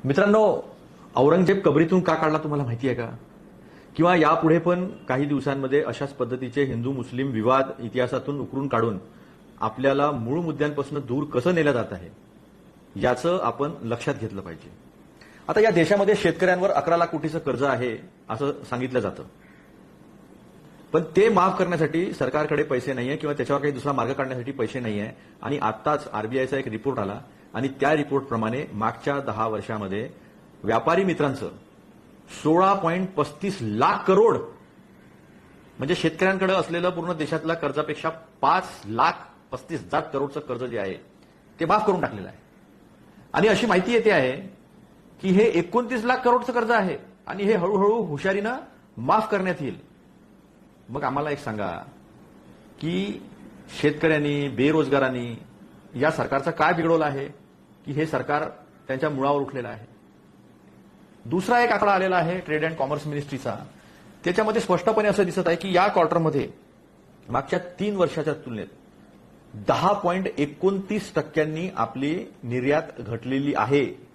मित्रांनो, औरंगजेब कबरीतून का काढला तुम्हाला माहिती आहे का? किंवा यापुढे पण काही दिवसांमध्ये अशाच पद्धतीचे हिंदू मुस्लिम विवाद इतिहासातून उकरून काढून आपल्याला मूळ मुद्द्यांपासून दूर कसं नेलं जात आहे याचं आपण लक्षात घेतलं पाहिजे. आता या देशामध्ये शेतकऱ्यांवर 11 लाख कोटीचं कर्ज आहे असं सांगितलं जातं, पण ते माफ करण्यासाठी सरकारकडे पैसे नाहीये किंवा त्याच्यावर काही दुसरा मार्ग काढण्यासाठी पैसे नाहीये. आणि आत्ताच आरबीआयचा एक रिपोर्ट आला आणि त्या रिपोर्टप्रमाणे मागच्या 10 वर्षामध्ये व्यापारी मित्रांचं 16.35 लाख करोड म्हणजे शेतकऱ्यांकडे असलेलं पूर्ण देशातल्या कर्जापेक्षा 5,35,000 करोडचं कर्ज जे आहे ते माफ करून टाकलेलं आहे. आणि अशी माहिती येते आहे की हे 29 लाख करोडचं कर्ज आहे आणि हे हळूहळू हुशारीनं माफ करण्यात येईल. मग आम्हाला एक सांगा की शेतकऱ्यांनी बेरोजगारांनी या सरकारचं काय बिघडवलं आहे की हे सरकार त्यांच्या मुळावर उठलेलं आहे. दुसरा एक आकडा आलेला आहे ट्रेड अँड कॉमर्स मिनिस्ट्रीचा, त्याच्यामध्ये स्पष्टपणे असं दिसत आहे की या क्वार्टरमध्ये मागच्या 3 वर्षाच्या तुलनेत 10.29% आपली निर्यात घटलेली आहे.